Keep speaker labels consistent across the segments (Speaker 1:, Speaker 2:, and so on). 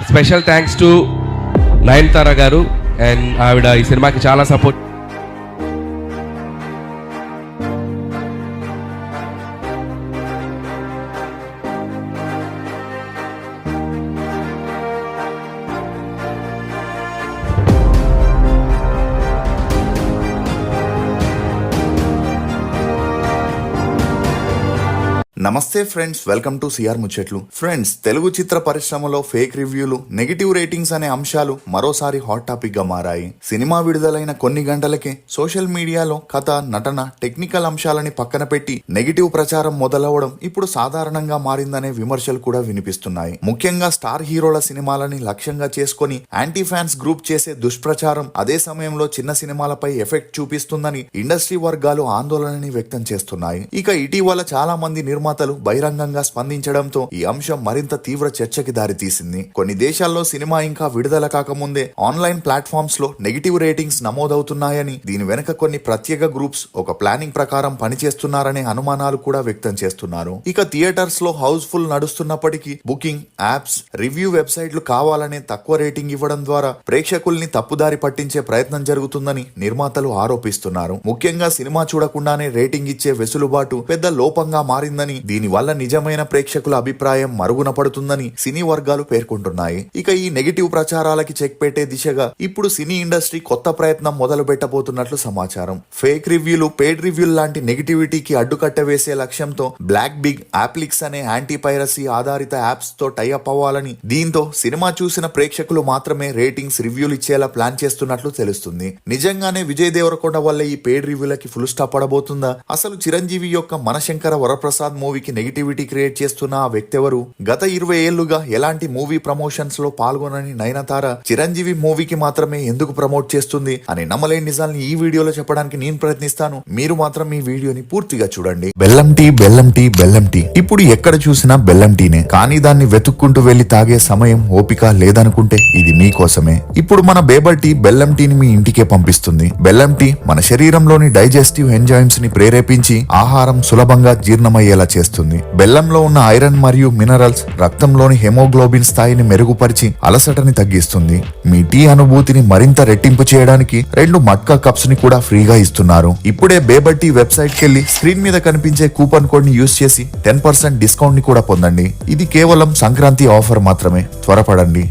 Speaker 1: Special thanks to Nayanthara గారు and ఆవిడ ఈ సినిమాకి చాలా సపోర్ట్.
Speaker 2: నమస్తే ఫ్రెండ్స్, వెల్కమ్ టు సిఆర్ ముచ్చట్లు. ఫ్రెండ్స్, తెలుగు చిత్ర పరిశ్రమలో ఫేక్ రివ్యూలు, నెగిటివ్ రేటింగ్స్ అనే అంశాలు మరోసారి హాట్ టాపిక్ గా మారాయి. సినిమా విడుదలైన కొన్ని గంటలకే సోషల్ మీడియాలో కథ, నటన, టెక్నికల్ అంశాలని పక్కన పెట్టి నెగిటివ్ ప్రచారం మొదలవడం ఇప్పుడు సాధారణంగా మారిందనే విమర్శలు కూడా వినిపిస్తున్నాయి. ముఖ్యంగా స్టార్ హీరోల సినిమాలని లక్ష్యంగా చేసుకుని యాంటీ ఫ్యాన్స్ గ్రూప్ చేసే దుష్ప్రచారం అదే సమయంలో చిన్న సినిమాలపై ఎఫెక్ట్ చూపిస్తుందని ఇండస్ట్రీ వర్గాలు ఆందోళనని వ్యక్తం చేస్తున్నాయి. ఇక ఇటీవల చాలా మంది నిర్మాతలు బహిరంగంగా స్పందించడంతో ఈ అంశం మరింత తీవ్ర చర్చకి దారితీసింది. కొన్ని దేశాల్లో సినిమా ఇంకా విడుదల కాకముందే ఆన్లైన్ ప్లాట్ఫామ్స్ లో నెగిటివ్ రేటింగ్స్ నమోదవుతున్నాయని, దీని వెనక కొన్ని ప్రత్యేక గ్రూప్స్ ఒక ప్లానింగ్ ప్రకారం పనిచేస్తున్నారనే అనుమానాలు కూడా వ్యక్తం చేస్తున్నారు. ఇక థియేటర్స్ లో హౌస్ ఫుల్ నడుస్తున్నప్పటికీ బుకింగ్ యాప్స్, రివ్యూ వెబ్సైట్లు కావాలనే తక్కువ రేటింగ్ ఇవ్వడం ద్వారా ప్రేక్షకుల్ని తప్పుదారి పట్టించే ప్రయత్నం జరుగుతుందని నిర్మాతలు ఆరోపిస్తున్నారు. ముఖ్యంగా సినిమా చూడకుండానే రేటింగ్ ఇచ్చే వెసులుబాటు పెద్ద లోపంగా మారిందని, దీని వల్ల నిజమైన ప్రేక్షకుల అభిప్రాయం మరుగున పడుతుందని సినీ వర్గాలు పేర్కొంటున్నాయి. ఇక ఈ నెగిటివ్ ప్రచారాలకి చెక్ పెట్టే దిశగా ఇప్పుడు సినీ ఇండస్ట్రీ కొత్త ప్రయత్నం మొదలు పెట్టబోతున్నట్లు సమాచారం. ఫేక్ రివ్యూలు, పెయిడ్ రివ్యూలు లాంటి నెగిటివిటీకి అడ్డుకట్ట వేసే లక్ష్యంతో బ్లాక్ బిగ్ యాప్లిక్స్ అనే యాంటీ పైరసీ ఆధారిత యాప్స్ తో టైఅప్ అవ్వాలని, దీంతో సినిమా చూసిన ప్రేక్షకులు మాత్రమే రేటింగ్స్, రివ్యూలు ఇచ్చేలా ప్లాన్ చేస్తున్నట్లు తెలుస్తుంది. నిజంగానే విజయ్ దేవరకొండ వల్ల ఈ పెయిడ్ రివ్యూలకి ఫుల్ స్టాప్ పడబోతుందా? అసలు చిరంజీవి యొక్క మనశంకర వరప్రసాద్ మూవీకి నెగిటివిటీ క్రియేట్ చేస్తున్న ఆ వ్యక్తి ఎవరు? గత 20 ఏళ్లుగా ఎలాంటి మూవీ ప్రమోషన్స్ లో పాల్గొనని నయనతార చిరంజీవి మూవీకి మాత్రమే ఎందుకు ప్రమోట్ చేస్తుంది అని నమ్మలేని నిజాల్ని ఈ వీడియోలో చెప్పడానికి నేను ప్రయత్నిస్తాను. మీరు మాత్రం ఈ వీడియోని పూర్తిగా చూడండి. బెల్లం టీ, బెల్లం టీ, బెల్లం టీ. ఇప్పుడు ఎక్కడ చూసినా బెల్లం టీనే. కానీ దాన్ని వెతుక్కుంటూ వెళ్లి తాగే సమయం, ఓపిక లేదనుకుంటే ఇది మీకోసమే. ఇప్పుడు మన బేబర్ టీ బెల్లం టీని మీ ఇంటికే పంపిస్తుంది. బెల్లం టీ మన శరీరంలోని డైజెస్టివ్ ఎంజైమ్స్ ని ప్రేరేపించి ఆహారం సులభంగా జీర్ణమయ్యేలా చేస్తుంది. బెల్లంలో ఉన్న ఐరన్ మరియు మినరల్స్ రక్తంలోని హెమోగ్లోబిన్ స్థాయిని మెరుగుపరిచి అలసటని తగ్గిస్తుంది. మీ టీ అనుభూతిని మరింత రెట్టింపు చేయడానికి 2 మట్కా కప్స్ ని కూడా ఫ్రీగా ఇస్తున్నారు. ఇప్పుడే బేబర్ టీ వెబ్సైట్ కెళ్లి స్క్రీన్ మీద కనిపించే కూపన్ కోడ్ ని యూజ్ చేసి 10% డిస్కౌంట్ ని కూడా పొందండి. ఇది కేవలం సంక్రాంతి ఆఫర్ మాత్రమే, త్వరపడండి.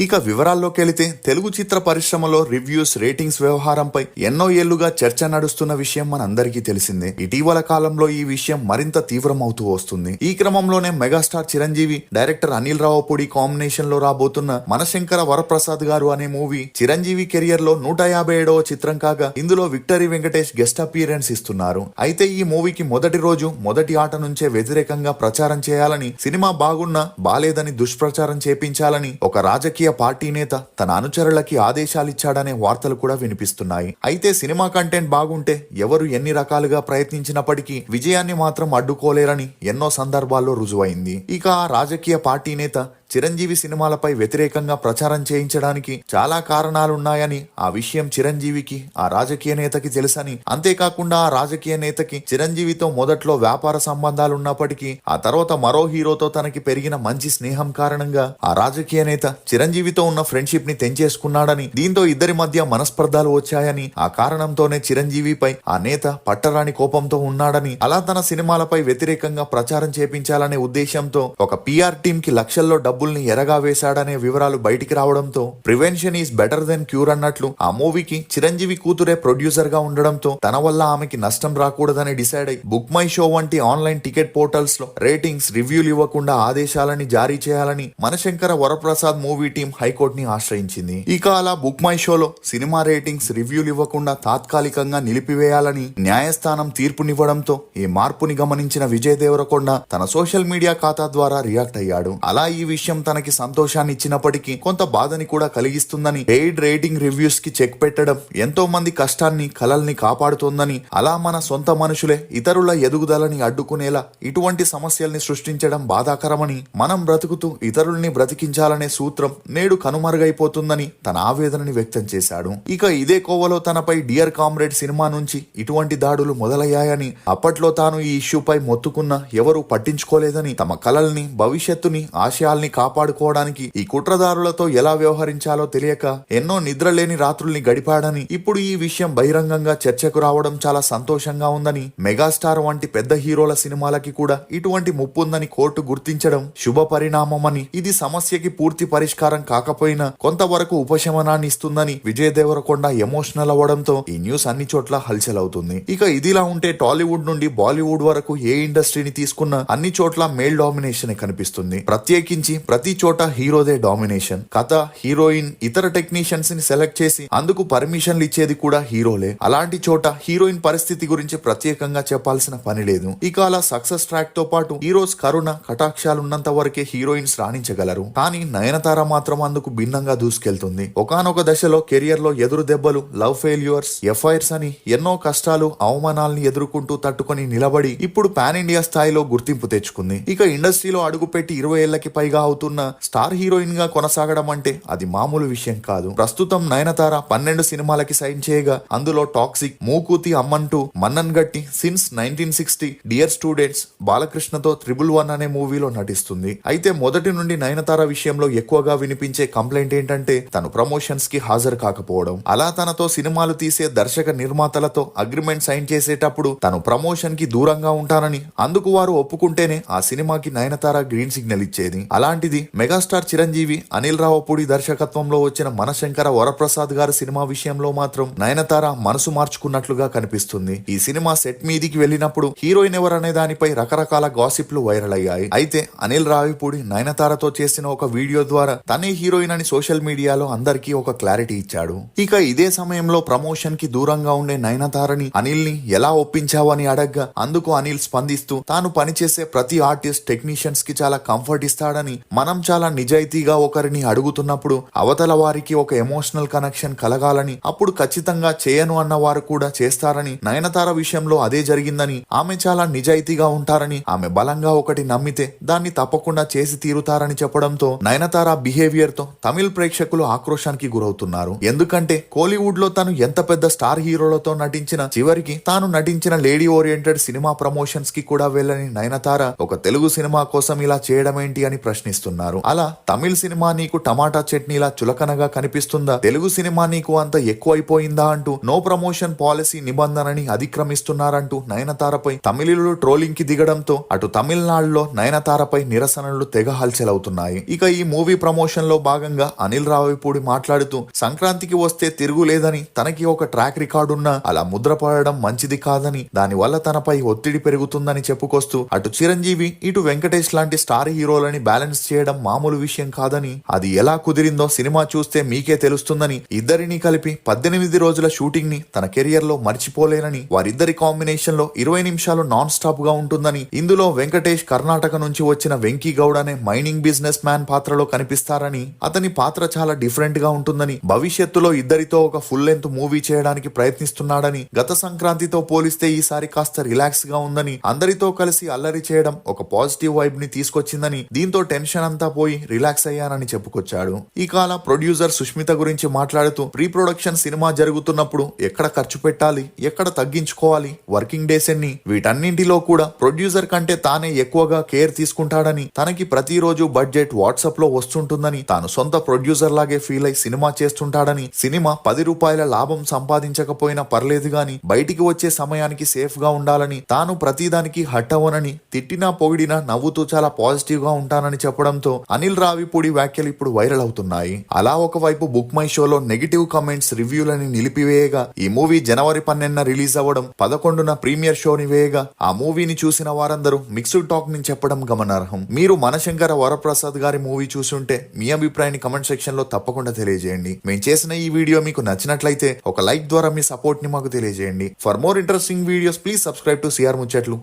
Speaker 2: ఇక వివరాల్లోకి వెళితే, తెలుగు చిత్ర పరిశ్రమలో రివ్యూస్, రేటింగ్స్ వ్యవహారంపై ఎన్నో ఏళ్లుగా చర్చ నడుస్తున్న విషయం మనందరికీ తెలిసిందే. ఇటీవల కాలంలో ఈ విషయం మరింత తీవ్రమవుతూ వస్తుంది. ఈ క్రమంలోనే megastar Chiranjeevi, director Anil Ravipudi combination లో రాబోతున్న మనశంకర వరప్రసాద్ గారు అనే మూవీ చిరంజీవి కెరియర్ లో 157వ చిత్రం కాగా, ఇందులో విక్టరీ వెంకటేష్ గెస్ట్ అపియరెన్స్ ఇస్తున్నారు. అయితే ఈ మూవీకి మొదటి రోజు, మొదటి ఆట నుంచే వ్యతిరేకంగా ప్రచారం చేయాలని, సినిమా బాగున్నా బాలేదని దుష్ప్రచారం చేపించాలని ఒక రాజకీయ పార్టీ నేత తన అనుచరులకి ఆదేశాలిచ్చాడనే వార్తలు కూడా వినిపిస్తున్నాయి. అయితే సినిమా కంటెంట్ బాగుంటే ఎవరు ఎన్ని రకాలుగా ప్రయత్నించినప్పటికీ విజయాన్ని మాత్రం అడ్డుకోలేరని ఎన్నో సందర్భాల్లో రుజువైంది. ఇక ఆ రాజకీయ పార్టీ నేత చిరంజీవి సినిమాలపై వ్యతిరేకంగా ప్రచారం చేయించడానికి చాలా కారణాలున్నాయని, ఆ విషయం చిరంజీవికి, ఆ రాజకీయ నేతకి తెలుసని, అంతేకాకుండా ఆ రాజకీయ నేతకి చిరంజీవితో మొదట్లో వ్యాపార సంబంధాలున్నప్పటికీ ఆ తర్వాత మరో హీరోతో తనకి పెరిగిన మంచి స్నేహం కారణంగా ఆ రాజకీయ నేత చిరంజీవితో ఉన్న ఫ్రెండ్షిప్ ని తెంచేసుకున్నాడని, దీంతో ఇద్దరి మధ్య మనస్పర్ధాలు వచ్చాయని, ఆ కారణంతోనే చిరంజీవిపై ఆ నేత పట్టరాని కోపంతో ఉన్నాడని, అలా తన సినిమాలపై వ్యతిరేకంగా ప్రచారం చేపించాలనే ఉద్దేశంతో ఒక పిఆర్ టీమ్ కి లక్షల్లో డబ్బుల్ని ఎరగా వేశాడనే వివరాలు బయటికి రావడంతో prevention is better then cure అన్నట్లు ఆ మూవీకి చిరంజీవి కూతురే ప్రొడ్యూసర్ గా ఉండడంతో తన వల్ల ఆమెకి నష్టం రాకూడదని డిసైడ్ అయి బుక్ మై షో వంటి ఆన్లైన్ టికెట్ పోర్టల్స్ లో రేటింగ్స్, రివ్యూలు ఇవ్వకుండా ఆదేశాలని జారీ చేయాలని మనశంకర వరప్రసాద్ మూవీ టీం హైకోర్టుని ఆశ్రయించింది. ఇక అలా బుక్ మై షోలో సినిమా రేటింగ్స్, రివ్యూలు ఇవ్వకుండా తాత్కాలికంగా నిలిపివేయాలని న్యాయస్థానం తీర్పునివ్వడంతో ఈ మార్పుని గమనించిన విజయ్ దేవరకొండ తన సోషల్ మీడియా ఖాతా ద్వారా రియాక్ట్ అయ్యాడు. అలా ఈ విషయం తనకి సంతోషాన్ని ఇచ్చినప్పటికీ కొంత బాధని కూడా కలిగిస్తుందని, పెయిడ్ రేటింగ్ రివ్యూస్ కి చెక్ పెట్టడం ఎంతో మంది కష్టాన్ని, కలల్ని కాపాడుతోందని, అలా మన సొంత మనుషులే ఇతరుల ఎదుగుదలని అడ్డుకునేలా ఇటువంటి సమస్యల్ని సృష్టించడం బాధాకరమని, మనం బ్రతుకుతూ ఇతరుల్ని బ్రతికించాలనే సూత్రం నేడు కనుమరుగైపోతుందని తన ఆవేదనని వ్యక్తం చేశాడు. ఇక ఇదే కోవలో తనపై డియర్ కామ్రేడ్ సినిమా నుంచి ఇటువంటి దాడులు మొదలయ్యాయని, అప్పట్లో తాను ఈ ఇష్యూపై మొత్తుకున్నా ఎవరూ పట్టించుకోలేదని, తమ కలల్ని, భవిష్యత్తుని, ఆశయాల్ని కాపాడుకోవడానికి ఈ కుట్రదారులతో ఎలా వ్యవహరించాలో తెలియక ఎన్నో నిద్రలేని రాత్రుల్ని గడిపాడని, ఇప్పుడు ఈ విషయం బహిరంగంగా చర్చకు రావడం చాలా సంతోషంగా ఉందని, మెగాస్టార్ వంటి పెద్ద హీరోల సినిమాలకి కూడా ఇటువంటి ముప్పు ఉందని కోర్టు గుర్తించడం శుభ పరిణామమని, ఇది సమస్యకి పూర్తి పరిష్కారం కాకపోయినా కొంతవరకు ఉపశమనాన్ని ఇస్తుందని విజయ్ దేవరకొండ ఎమోషనల్ అవ్వడంతో ఈ న్యూస్ అన్ని చోట్ల హల్చల్ అవుతుంది. ఇక ఇదిలా ఉంటే టాలీవుడ్ నుండి బాలీవుడ్ వరకు ఏ ఇండస్ట్రీని తీసుకున్నా అన్ని చోట్ల మేల్ డామినేషన్ కనిపిస్తుంది. ప్రత్యేకించి ప్రతి చోట హీరోదే డామినేషన్. కథ, హీరోయిన్, ఇతర టెక్నీషియన్స్ ని సెలెక్ట్ చేసి అందుకు పర్మిషన్లు ఇచ్చేది కూడా హీరోలే. అలాంటి చోట హీరోయిన్ పరిస్థితి గురించి ప్రత్యేకంగా చెప్పాల్సిన పని లేదు. ఇక అలా సక్సెస్ ట్రాక్ తో పాటు హీరోస్ కరుణ, కటాక్షాలున్నంత వరకే హీరోయిన్స్ రాణించగలరు. కానీ నయనతార మాత్రం అందుకు భిన్నంగా దూసుకెళ్తుంది. ఒకానొక దశలో కెరియర్ లో ఎదురు దెబ్బలు, లవ్ ఫెయిల్యూర్స్, ఎఫ్ఐఆర్స్ అని ఎన్నో కష్టాలు, అవమానాల్ని ఎదుర్కొంటూ తట్టుకొని నిలబడి ఇప్పుడు పాన్ ఇండియా స్థాయిలో గుర్తింపు తెచ్చుకుంది. ఇక ఇండస్ట్రీలో అడుగుపెట్టి 20 ఏళ్లకి పైగా అవుతున్న స్టార్ హీరోయిన్ గా కొనసాగడం అంటే అది మామూలు విషయం కాదు. ప్రస్తుతం నయనతార 12 సినిమాలకి సైన్ చేయగా అందులో టాక్సిక్, మూకూతి అమ్మంటూ, మన్నన్ గట్టి, సిన్స్ 1960, డియర్ స్టూడెంట్స్, బాలకృష్ణతో 111 అనే మూవీలో నటిస్తుంది. అయితే మొదటి నుండి నయనతార విషయంలో ఎక్కువగా వినిపించే కంప్లైంట్ ఏంటంటే తను ప్రమోషన్స్ కి హాజరు కాకపోవడం. అలా తనతో సినిమాలు తీసే దర్శక నిర్మాతలతో అగ్రిమెంట్ సైన్ చేసేటప్పుడు తను ప్రమోషన్ కి దూరంగా ఉంటానని, అందుకు వారు ఒప్పుకుంటేనే ఆ సినిమాకి నయనతార గ్రీన్ సిగ్నల్ ఇచ్చేది. అలాంటిది మెగాస్టార్ చిరంజీవి, అనిల్ రావుపూడి దర్శకత్వంలో వచ్చిన మనశంకర వరప్రసాద్ గారి సినిమా విషయంలో మాత్రం నయనతార మనసు మార్చుకున్నట్లుగా కనిపిస్తుంది. ఈ సినిమా సెట్ మీదికి వెళ్ళినప్పుడు హీరోయిన్ ఎవరనే దానిపై రకరకాల గాసిప్లు వైరల్ అయ్యాయి. అయితే అనిల్ రావిపూడి నయనతారతో చేసిన ఒక వీడియో ద్వారా తనే హీరోయిన్ అని సోషల్ మీడియాలో అందరికీ ఒక క్లారిటీ ఇచ్చాడు. ఇక ఇదే సమయంలో ప్రమోషన్ కి దూరంగా ఉండే నయనతారని అనిల్ ని ఎలా ఒప్పించావని అడగ్గా అందుకు అనిల్ స్పందిస్తూ తాను పనిచేసే ప్రతి ఆర్టిస్ట్, టెక్నీషియన్స్ కి చాలా కంఫర్ట్ ఇస్తాడని, మనం చాలా నిజాయితీగా ఒకరిని అడుగుతున్నప్పుడు అవతల వారికి ఒక ఎమోషనల్ కనెక్షన్ కలగాలని, అప్పుడు ఖచ్చితంగా చేయను అన్న వారు కూడా చేస్తారని, నయనతార విషయంలో అదే జరిగిందని, ఆమె చాలా నిజాయితీగా ఉంటారని, ఆమె బలంగా ఒకటి నమ్మితే దాన్ని తప్పకుండా చేసి తీరుతారని చెప్పడంతో నయనతార బిహేవియర్ తో తమిళ ప్రేక్షకులు ఆక్రోశానికి గురవుతున్నారు. ఎందుకంటే కోలీవుడ్ లో తను ఎంత పెద్ద స్టార్ హీరోలతో నటించిన చివరికి తాను నటించిన లేడీ ఓరియంటెడ్ సినిమా ప్రమోషన్స్ కి కూడా వెళ్ళని నయనతార ఒక తెలుగు సినిమా కోసం ఇలా చేయడమేంటి అని ప్రశ్నిస్తున్నారు. అలా తమిళ సినిమా నీకు టమాటా చట్నీలా చులకనగా కనిపిస్తుందా, తెలుగు సినిమా నీకు అంత ఎక్కువైపోయిందా అంటూ నో ప్రమోషన్ పాలసీ నిబంధనని అతిక్రమిస్తున్నారంటూ నయనతారపై తమిళులు ట్రోలింగ్ కి దిగడంతో అటు తమిళనాడులో నయనతారపై నిరసనలు తెగ హల్చలవుతున్నాయి. ఇక ఈ మూవీ ప్రమోషన్ లో భాగంగా అనిల్ రావిపూడి మాట్లాడుతూ సంక్రాంతికి వస్తే తిరుగులేదని, తనకి ఒక ట్రాక్ రికార్డున్నా అలా ముద్రపడడం మంచిది కాదని, దానివల్ల తనపై ఒత్తిడి పెరుగుతుందని చెప్పుకొస్తూ అటు చిరంజీవి, ఇటు వెంకటేష్ లాంటి స్టార్ హీరోలని బ్యాలెన్స్ చేయడం మామూలు విషయం కాదని, అది ఎలా కుదిరిందో సినిమా చూస్తే మీకే తెలుస్తుందని, ఇద్దరిని కలిపి 18 రోజుల షూటింగ్ ని తన కెరియర్ లో మర్చిపోలేనని, వారిద్దరి కాంబినేషన్ లో 20 నిమిషాలు నాన్ స్టాప్ గా ఉంటుందని, ఇందులో వెంకటేష్ కర్ణాటక నుంచి వచ్చిన వెంకీ గౌడ్ అనే మైనింగ్ బిజినెస్ మ్యాన్ పాత్రలో కనిపిస్తారని, అతని పాత్ర చాలా డిఫరెంట్ గా ఉంటుందని, భవిష్యత్తులో ఇద్దరితో ఒక ఫుల్ లెంత్ మూవీ చేయడానికి ప్రయత్నిస్తున్నాడని, గత సంక్రాంతితో పోలిస్తే ఈసారి కాస్త రిలాక్స్ గా ఉందని, అందరితో కలిసి అల్లరి చేయడం ఒక పాజిటివ్ వైబ్ ని తీసుకొచ్చిందని, దీంతో టెన్షన్ అంతా పోయి రిలాక్స్ అయ్యానని చెప్పుకొచ్చాడు. ఈ కాల ప్రొడ్యూసర్ సుష్మిత గురించి మాట్లాడుతూ ప్రీ ప్రొడక్షన్ సినిమా జరుగుతున్నప్పుడు ఎక్కడ ఖర్చు పెట్టాలి, ఎక్కడ తగ్గించుకోవాలి, వర్కింగ్ డేస్ ఎన్ని, వీటన్నింటిలో కూడా ప్రొడ్యూసర్ కంటే తానే ఎక్కువగా కేర్ తీసుకుంటాడని, తనకి ప్రతిరోజు బడ్జెట్ వాట్సాప్ లో వస్తుంటుందని, తాను సొంత ప్రొడ్యూసర్ లాగే ఫీల్ అయి సినిమా చేస్తుంటాడని, సినిమా 10 రూపాయల లాభం సంపాదించకపోయినా పర్లేదు గాని బయటికి వచ్చే సమయానికి సేఫ్ గా ఉండాలని, తాను ప్రతిదానికి హట్ అవ్వనని, తిట్టినా పొగిడినా నవ్వుతూ చాలా పాజిటివ్ గా ఉంటానని చెప్పడంతో అనిల్ రావిపూడి వ్యాఖ్యలు ఇప్పుడు వైరల్ అవుతున్నాయి. అలా ఒకవైపు బుక్ మై షోలో నెగిటివ్ కామెంట్స్, రివ్యూలని నిలిపివేయగా, ఈ మూవీ జనవరి 12న రిలీజ్ అవ్వడం, 11న ప్రీమియర్ షోని వేయగా ఆ మూవీని చూసిన వారందరూ మిక్స్డ్ టాక్ ని చెప్పడం గమనార్హం. మీరు మనశంకర వరప్రసాద్ గారి మూవీ చూసుంటే మీ అభిప్రాయాన్ని కమెంట్ సెక్షన్ లో తప్పకుండా తెలియజేయండి. మేము చేసిన ఈ వీడియో మీకు నచ్చినట్లయితే ఒక లైక్ ద్వారా మీ సపోర్ట్ ని మాకు తెలియజేయండి. For more interesting videos please subscribe to CR ముచ్చట్లు.